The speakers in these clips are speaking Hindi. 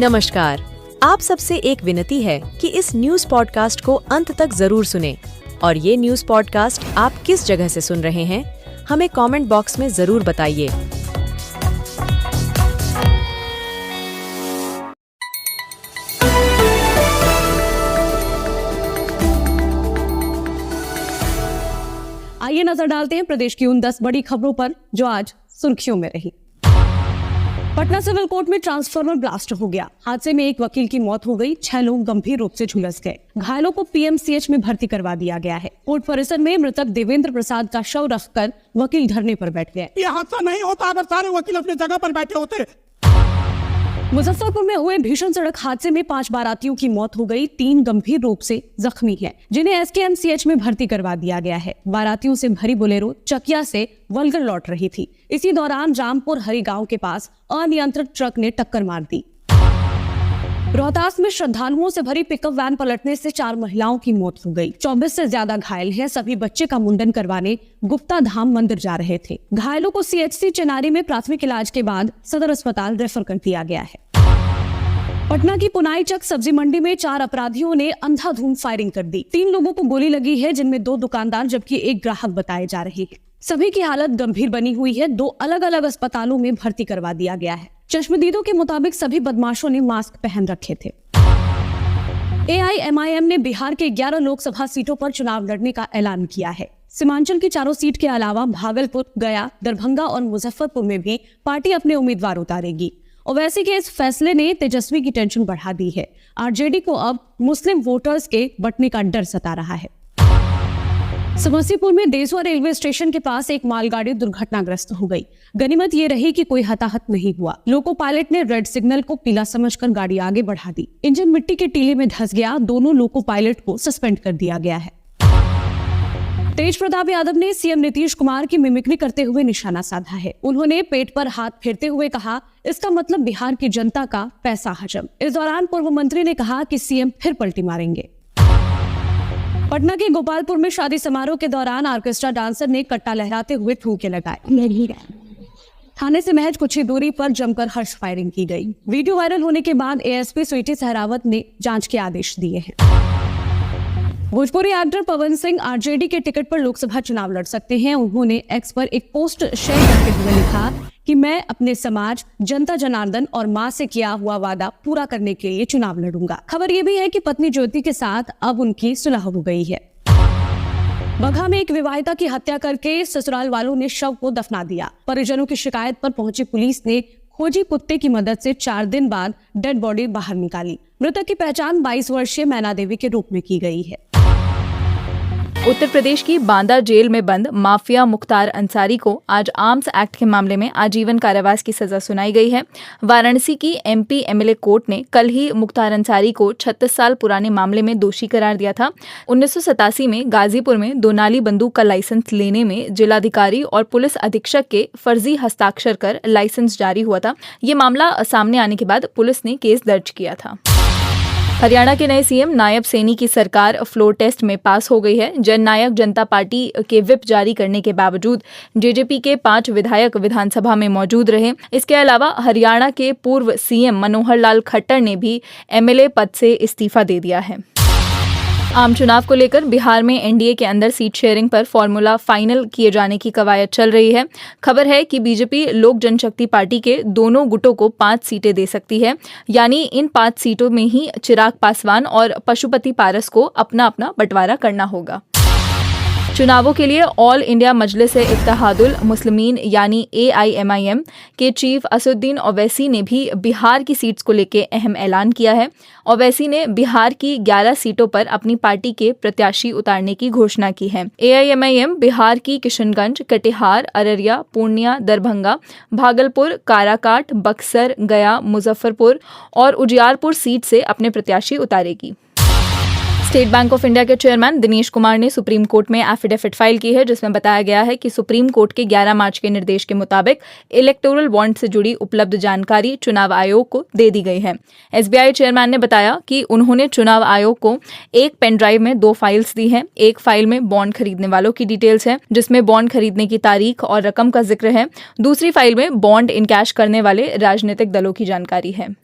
नमस्कार। आप सबसे एक विनती है कि इस न्यूज पॉडकास्ट को अंत तक जरूर सुनें और ये न्यूज पॉडकास्ट आप किस जगह से सुन रहे हैं, हमें कमेंट बॉक्स में जरूर बताइए। आइए नजर डालते हैं प्रदेश की उन 10 बड़ी खबरों पर जो आज सुर्खियों में रही। पटना सिविल कोर्ट में ट्रांसफार्मर ब्लास्ट हो गया। हादसे में एक वकील की मौत हो गई, 6 लोग गंभीर रूप से झुलस गए। घायलों को पीएमसीएच में भर्ती करवा दिया गया है। कोर्ट परिसर में मृतक देवेंद्र प्रसाद का शव रखकर वकील धरने पर बैठ गए। ये हादसा नहीं होता अगर सारे वकील अपनी जगह पर बैठे होते। मुजफ्फरपुर में हुए भीषण सड़क हादसे में 5 बारातियों की मौत हो गई, 3 गंभीर रूप से जख्मी हैं, जिन्हें एसकेएमसीएच में भर्ती करवा दिया गया है। बारातियों से भरी बोलेरो चकिया से वलगढ़ लौट रही थी। इसी दौरान रामपुर हरी गांव के पास अनियंत्रित ट्रक ने टक्कर मार दी। रोहतास में श्रद्धालुओं से भरी पिकअप वैन पलटने से 4 महिलाओं की मौत हो गई। 24 से ज्यादा घायल हैं। सभी बच्चे का मुंडन करवाने गुप्ता धाम मंदिर जा रहे थे। घायलों को सीएचसी चेनारी में प्राथमिक इलाज के बाद सदर अस्पताल रेफर कर दिया गया है। पटना की पुनाई चक सब्जी मंडी में 4 अपराधियों ने अंधाधुंध फायरिंग कर दी। 3 लोगों को गोली लगी है, जिनमें 2 दुकानदार जबकि 1 ग्राहक बताए जा रहे हैं। सभी की हालत गंभीर बनी हुई है। 2 अलग अलग अस्पतालों में भर्ती करवा दिया गया है। चश्मदीदों के मुताबिक सभी बदमाशों ने मास्क पहन रखे थे। एआईएमआईएम ने बिहार के 11 लोकसभा सीटों पर चुनाव लड़ने का ऐलान किया है। सीमांचल की 4 सीट के अलावा भागलपुर, गया, दरभंगा और मुजफ्फरपुर में भी पार्टी अपने उम्मीदवार उतारेगी। ओवैसी के इस फैसले ने तेजस्वी की टेंशन बढ़ा दी है। आरजेडी को अब मुस्लिम वोटर्स के बंटने का डर सता रहा है। समस्तीपुर में देसवा रेलवे स्टेशन के पास एक मालगाड़ी दुर्घटनाग्रस्त हो गई। गनीमत ये रही कि कोई हताहत नहीं हुआ। लोको पायलट ने रेड सिग्नल को पीला समझकर गाड़ी आगे बढ़ा दी। इंजन मिट्टी के टीले में धंस गया। दोनों लोको पायलट को सस्पेंड कर दिया गया है। तेज प्रताप यादव ने सीएम नीतीश कुमार की मिमिक्री करते हुए निशाना साधा है। उन्होंने पेट पर हाथ फेरते हुए कहा, इसका मतलब बिहार की जनता का पैसा हजम। इस दौरान पूर्व मंत्री ने कहा कि सीएम फिर पलटी मारेंगे। पटना के गोपालपुर में शादी समारोह के दौरान ऑर्केस्ट्रा डांसर ने कट्टा लहराते हुए ठूंके लगाए। थाने से महज कुछ ही दूरी पर जमकर हर्ष फायरिंग की गई। वीडियो वायरल होने के बाद एएसपी स्वीटी सहरावत ने जांच के आदेश दिए हैं। भोजपुरी एक्टर पवन सिंह आरजेडी के टिकट पर लोकसभा चुनाव लड़ सकते हैं। उन्होंने एक्स पर एक पोस्ट शेयर करते हुए लिखा कि मैं अपने समाज, जनता जनार्दन और मां से किया हुआ वादा पूरा करने के लिए चुनाव लड़ूंगा। खबर यह भी है कि पत्नी ज्योति के साथ अब उनकी सुलह हो गई है। बगहा में एक विवाहिता की हत्या करके ससुराल वालों ने शव को दफना दिया। परिजनों की शिकायत पर पहुंची पुलिस ने खोजी कुत्ते की मदद से 4 दिन बाद डेड बॉडी बाहर निकाली। मृतक की पहचान 22 वर्षीय मैना देवी के रूप में की गई है। उत्तर प्रदेश की बांदा जेल में बंद माफिया मुख्तार अंसारी को आज आर्म्स एक्ट के मामले में आजीवन कारावास की सजा सुनाई गई है। वाराणसी की एमपी एमएलए कोर्ट ने कल ही मुख्तार अंसारी को 36 साल पुराने मामले में दोषी करार दिया था। 1987 में गाजीपुर में 2 नाली बंदूक का लाइसेंस लेने में जिलाधिकारी और पुलिस अधीक्षक के फर्जी हस्ताक्षर कर लाइसेंस जारी हुआ था। ये मामला सामने आने के बाद पुलिस ने केस दर्ज किया था। हरियाणा के नए सीएम नायब सैनी की सरकार फ्लोर टेस्ट में पास हो गई है। जननायक जनता पार्टी के व्हिप जारी करने के बावजूद जेजेपी के 5 विधायक विधानसभा में मौजूद रहे। इसके अलावा हरियाणा के पूर्व सीएम मनोहर लाल खट्टर ने भी एमएलए पद से इस्तीफा दे दिया है। आम चुनाव को लेकर बिहार में एनडीए के अंदर सीट शेयरिंग पर फॉर्मूला फाइनल किए जाने की कवायद चल रही है। खबर है कि बीजेपी लोक जनशक्ति पार्टी के दोनों गुटों को 5 सीटें दे सकती है। यानी इन 5 सीटों में ही चिराग पासवान और पशुपति पारस को अपना अपना बंटवारा करना होगा। चुनावों के लिए ऑल इंडिया मजलिस इत्तेहादुल मुस्लिमीन यानी एआईएमआईएम के चीफ असदुद्दीन ओवैसी ने भी बिहार की सीट्स को लेकर अहम ऐलान किया है। ओवैसी ने बिहार की 11 सीटों पर अपनी पार्टी के प्रत्याशी उतारने की घोषणा की है। एआईएमआईएम बिहार की किशनगंज, कटिहार, अररिया, पूर्णिया, दरभंगा, भागलपुर, काराकाट, बक्सर, गया, मुजफ्फरपुर और उजियारपुर सीट से अपने प्रत्याशी उतारेगी। स्टेट बैंक ऑफ इंडिया के चेयरमैन दिनेश कुमार ने सुप्रीम कोर्ट में एफिडेविट फाइल की है, जिसमें बताया गया है कि सुप्रीम कोर्ट के 11 मार्च के निर्देश के मुताबिक इलेक्टोरल बॉन्ड से जुड़ी उपलब्ध जानकारी चुनाव आयोग को दे दी गई है। एसबीआई चेयरमैन ने बताया कि उन्होंने चुनाव आयोग को एक पेन ड्राइव में 2 फाइल्स दी हैं। एक फाइल में बॉन्ड खरीदने वालों की डिटेल्स है, जिसमें बॉन्ड खरीदने की तारीख और रकम का जिक्र है। दूसरी फाइल में बॉन्ड इनकैश करने वाले राजनीतिक दलों की जानकारी है।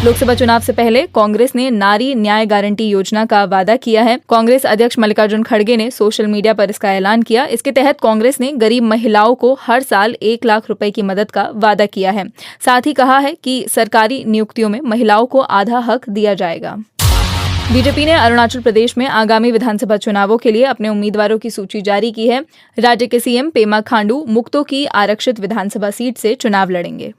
लोकसभा चुनाव से पहले कांग्रेस ने नारी न्याय गारंटी योजना का वादा किया है। कांग्रेस अध्यक्ष मल्लिकार्जुन खड़गे ने सोशल मीडिया पर इसका ऐलान किया। इसके तहत कांग्रेस ने गरीब महिलाओं को हर साल 1 लाख रुपए की मदद का वादा किया है। साथ ही कहा है कि सरकारी नियुक्तियों में महिलाओं को आधा हक दिया जाएगा। बीजेपी ने अरुणाचल प्रदेश में आगामी विधानसभा चुनावों के लिए अपने उम्मीदवारों की सूची जारी की है। राज्य के सीएम पेमा खांडू मुक्तो की आरक्षित विधानसभा सीट से चुनाव लड़ेंगे।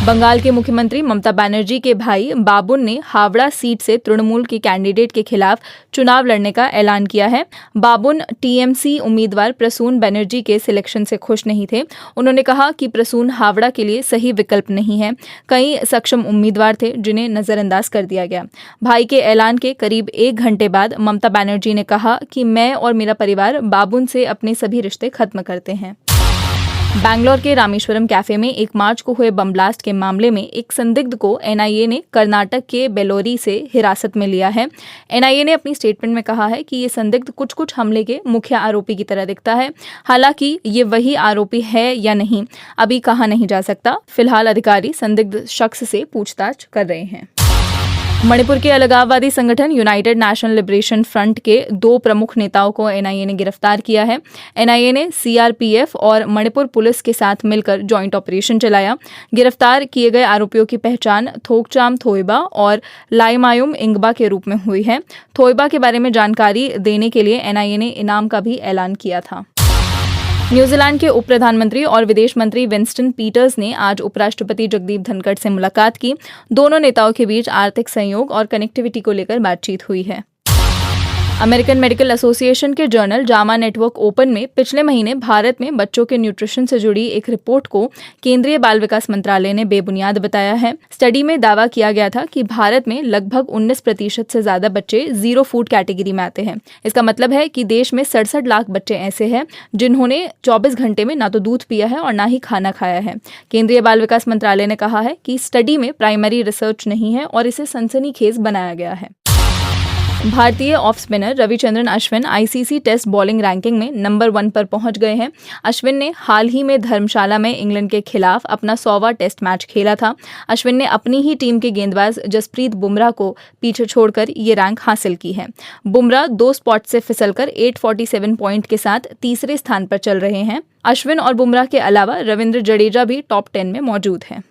बंगाल के मुख्यमंत्री ममता बनर्जी के भाई बाबुन ने हावड़ा सीट से तृणमूल के कैंडिडेट के खिलाफ चुनाव लड़ने का ऐलान किया है। बाबुन टीएमसी उम्मीदवार प्रसून बनर्जी के सिलेक्शन से खुश नहीं थे। उन्होंने कहा कि प्रसून हावड़ा के लिए सही विकल्प नहीं है। कई सक्षम उम्मीदवार थे जिन्हें नजरअंदाज कर दिया गया। भाई के ऐलान के करीब 1 घंटे बाद ममता बनर्जी ने कहा कि मैं और मेरा परिवार बाबुन से अपने सभी रिश्ते खत्म करते हैं। बैंगलोर के रामेश्वरम कैफे में 1 मार्च को हुए बम ब्लास्ट के मामले में एक संदिग्ध को एनआईए ने कर्नाटक के बेलोरी से हिरासत में लिया है। एनआईए ने अपनी स्टेटमेंट में कहा है कि ये संदिग्ध कुछ हमले के मुख्य आरोपी की तरह दिखता है। हालांकि ये वही आरोपी है या नहीं अभी कहा नहीं जा सकता। फिलहाल अधिकारी संदिग्ध शख्स से पूछताछ कर रहे हैं। मणिपुर के अलगाववादी संगठन यूनाइटेड नेशनल लिबरेशन फ्रंट के 2 प्रमुख नेताओं को एनआईए ने गिरफ्तार किया है। एनआईए ने सीआरपीएफ और मणिपुर पुलिस के साथ मिलकर जॉइंट ऑपरेशन चलाया। गिरफ्तार किए गए आरोपियों की पहचान थोकचाम थोइबा और लाइमायुम इंगबा के रूप में हुई है। थोइबा के बारे में जानकारी देने के लिए एनआईए ने इनाम का भी ऐलान किया था। न्यूजीलैंड के उप प्रधानमंत्री और विदेश मंत्री विंस्टन पीटर्स ने आज उपराष्ट्रपति जगदीप धनखड़ से मुलाकात की। दोनों नेताओं के बीच आर्थिक सहयोग और कनेक्टिविटी को लेकर बातचीत हुई है। अमेरिकन मेडिकल एसोसिएशन के जर्नल जामा नेटवर्क ओपन में पिछले महीने भारत में बच्चों के न्यूट्रिशन से जुड़ी एक रिपोर्ट को केंद्रीय बाल विकास मंत्रालय ने बेबुनियाद बताया है। स्टडी में दावा किया गया था कि भारत में लगभग 19% से ज्यादा बच्चे जीरो फूड कैटेगरी में आते हैं। इसका मतलब है कि देश में 67 लाख बच्चे ऐसे हैं जिन्होंने 24 घंटे में ना तो दूध पिया है और ना ही खाना खाया है। केंद्रीय बाल विकास मंत्रालय ने कहा है कि स्टडी में प्राइमरी रिसर्च नहीं है और इसे सनसनीखेज बनाया गया है। भारतीय off spinner Ravichandran Ashwin ICC test bowling ranking में नंबर 1 पर पहुंच गए हैं। अश्विन ने हाल ही में धर्मशाला में इंग्लैंड के खिलाफ अपना 100वां टेस्ट मैच खेला था। अश्विन ने अपनी ही टीम के गेंदबाज जसप्रीत बुमराह को पीछे छोड़कर ये रैंक हासिल की है। बुमराह 2 स्पॉट से फिसलकर 847 पॉइंट के साथ तीसरे स्थान पर चल रहे हैं। अश्विन और बुमराह के अलावा रविंद्र जडेजा भी टॉप 10 में मौजूद हैं।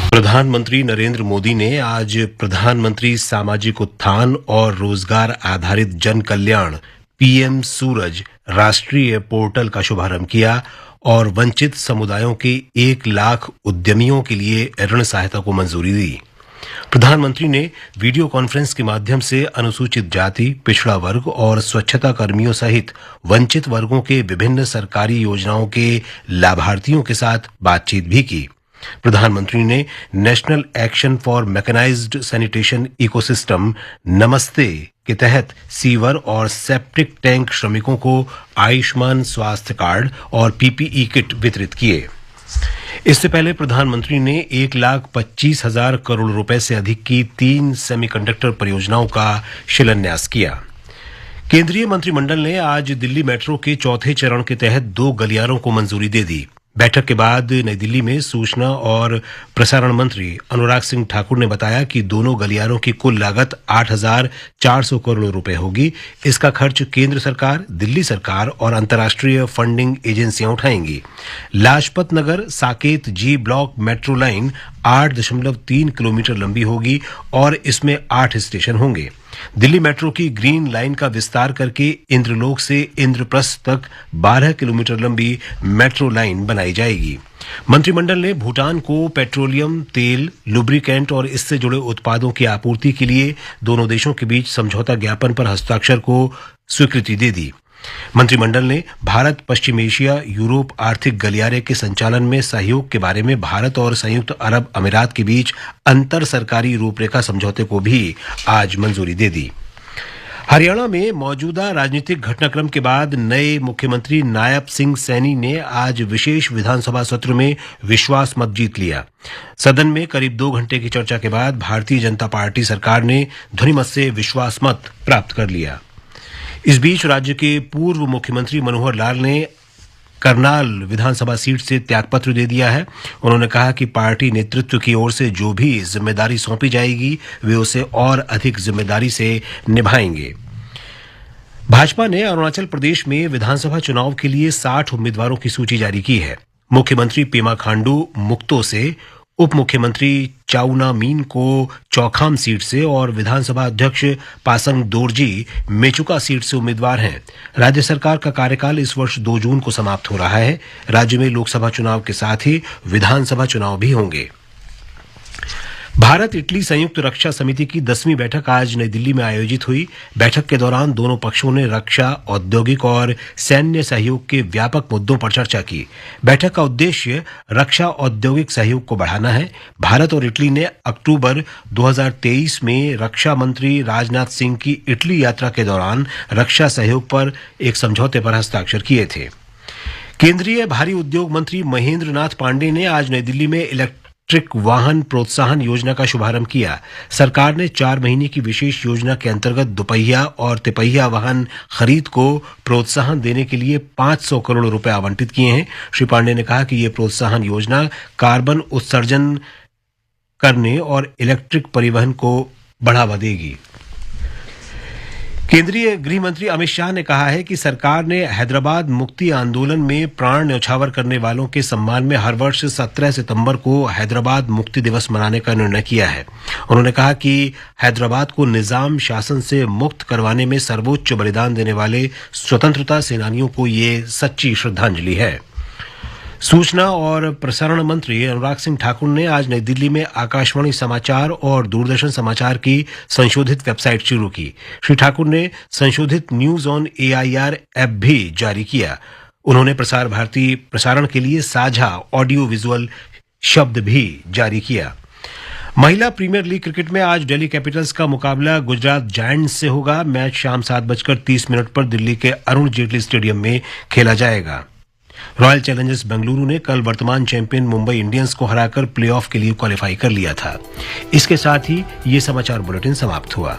प्रधानमंत्री नरेंद्र मोदी ने आज प्रधानमंत्री सामाजिक उत्थान और रोजगार आधारित जन कल्याण पीएम सूरज राष्ट्रीय पोर्टल का शुभारंभ किया और वंचित समुदायों के 1 लाख उद्यमियों के लिए ऋण सहायता को मंजूरी दी। प्रधानमंत्री ने वीडियो कॉन्फ्रेंस के माध्यम से अनुसूचित जाति, पिछड़ा वर्ग और स्वच्छता कर्मियों सहित वंचित वर्गों के विभिन्न सरकारी योजनाओं के लाभार्थियों के साथ बातचीत भी की। प्रधानमंत्री ने national action for mechanised sanitation ecosystem Namaste के तहत सीवर और सेप्टिक टैंक श्रमिकों को आयुष्मान स्वास्थ्य कार्ड और पीपीई किट वितरित किए। इससे पहले प्रधानमंत्री ने 1,25,000 करोड़ रुपए से अधिक की 3 सेमीकंडक्टर परियोजनाओं का शिलान्यास किया। केंद्रीय मंत्रिमंडल ने आज दिल्ली मेट्रो के 4थे चरण के तहत 2 गलियारों को मंजूरी दे दी। बैठक के बाद नई दिल्ली में सूचना और प्रसारण मंत्री अनुराग सिंह ठाकुर ने बताया कि दोनों गलियारों की कुल लागत 8,400 करोड़ रुपए होगी। इसका खर्च केंद्र सरकार, दिल्ली सरकार और अंतर्राष्ट्रीय फंडिंग एजेंसियां उठाएंगी। लाजपत नगर साकेत जी ब्लॉक मेट्रो लाइन 8.3 किलोमीटर लंबी होगी और इसमें 8 स्टेशन होंगे। दिल्ली मेट्रो की ग्रीन लाइन का विस्तार करके इंद्रलोक से इंद्रप्रस्थ तक 12 किलोमीटर लंबी मेट्रो लाइन बनाई जाएगी। मंत्रिमंडल ने भूटान को पेट्रोलियम, तेल, लुब्रिकेंट और इससे जुड़े उत्पादों की आपूर्ति के लिए दोनों देशों के बीच समझौता ज्ञापन पर हस्ताक्षर को स्वीकृति दे दी। मंत्रिमंडल ने भारत पश्चिम एशिया यूरोप आर्थिक गलियारे के संचालन में सहयोग के बारे में भारत और संयुक्त अरब अमीरात के बीच अंतर सरकारी रूपरेखा समझौते को भी आज मंजूरी दे दी। हरियाणा में मौजूदा राजनीतिक घटनाक्रम के बाद नए मुख्यमंत्री नायब सिंह सैनी ने आज विशेष विधानसभा सत्र में विश्वास मत जीत लिया। सदन में करीब 2 घंटे की चर्चा के बाद भारतीय जनता पार्टी सरकार ने ध्वनिमत से विश्वास मत प्राप्त कर लिया। इस बीच राज्य के पूर्व मुख्यमंत्री मनोहर लाल ने करनाल विधानसभा सीट से त्यागपत्र दे दिया है। उन्होंने कहा कि पार्टी नेतृत्व की ओर से जो भी जिम्मेदारी सौंपी जाएगी वे उसे और अधिक जिम्मेदारी से निभाएंगे। भाजपा ने अरुणाचल प्रदेश में विधानसभा चुनाव के लिए 60 उम्मीदवारों की सूची जारी की है। मुख्यमंत्री पेमा खांडू मुक्तो से, उप मुख्यमंत्री चाउना मीन को चौखाम सीट से और विधानसभा अध्यक्ष पासंग दोरजी मेचुका सीट से उम्मीदवार हैं। राज्य सरकार का कार्यकाल इस वर्ष 2 जून को समाप्त हो रहा है। राज्य में लोकसभा चुनाव के साथ ही विधानसभा चुनाव भी होंगे। भारत इटली संयुक्त रक्षा समिति की 10वीं बैठक आज नई दिल्ली में आयोजित हुई। बैठक के दौरान दोनों पक्षों ने रक्षा, औद्योगिक और सैन्य सहयोग के व्यापक मुद्दों पर चर्चा की। बैठक का उद्देश्य रक्षा औद्योगिक सहयोग को बढ़ाना है। भारत और इटली ने अक्टूबर 2023 में रक्षा मंत्री राजनाथ सिंह की इटली यात्रा के दौरान रक्षा सहयोग पर एक समझौते पर हस्ताक्षर किए थे। केंद्रीय भारी उद्योग मंत्री महेंद्र नाथ पांडे ने आज नई दिल्ली में इलेक्ट्रिक वाहन प्रोत्साहन योजना का शुभारंभ किया। सरकार ने 4 महीने की विशेष योजना के अंतर्गत दुपहिया और तिपहिया वाहन खरीद को प्रोत्साहन देने के लिए 500 करोड़ रुपए आवंटित किए हैं। श्री पांडे ने कहा कि ये प्रोत्साहन योजना कार्बन उत्सर्जन करने और इलेक्ट्रिक परिवहन को बढ़ावा देगी। केंद्रीय गृह मंत्री अमित शाह ने कहा है कि सरकार ने हैदराबाद मुक्ति आंदोलन में प्राण न्यौछावर करने वालों के सम्मान में हर वर्ष 17 सितंबर को हैदराबाद मुक्ति दिवस मनाने का निर्णय किया है। उन्होंने कहा कि हैदराबाद को निजाम शासन से मुक्त करवाने में सर्वोच्च बलिदान देने वाले स्वतंत्रता सेनानियों को ये सच्ची श्रद्धांजलि है। सूचना और प्रसारण मंत्री अनुराग सिंह ठाकुर ने आज नई दिल्ली में आकाशवाणी समाचार और दूरदर्शन समाचार की संशोधित वेबसाइट शुरू की। श्री ठाकुर ने संशोधित न्यूज ऑन AIR ऐप भी जारी किया। उन्होंने प्रसार भारती प्रसारण के लिए साझा ऑडियो विजुअल शब्द भी जारी किया। महिला प्रीमियर लीग क्रिकेट में आज दिल्ली कैपिटल्स का मुकाबला गुजरात जायंट्स से होगा। मैच शाम 7:30 पर दिल्ली के अरुण जेटली स्टेडियम में खेला जाएगा। रॉयल चैलेंजर्स बेंगलुरु ने कल वर्तमान चैंपियन मुंबई इंडियंस को हराकर प्लेऑफ के लिए क्वालिफाई कर लिया था। इसके साथ ही ये समाचार बुलेटिन समाप्त हुआ।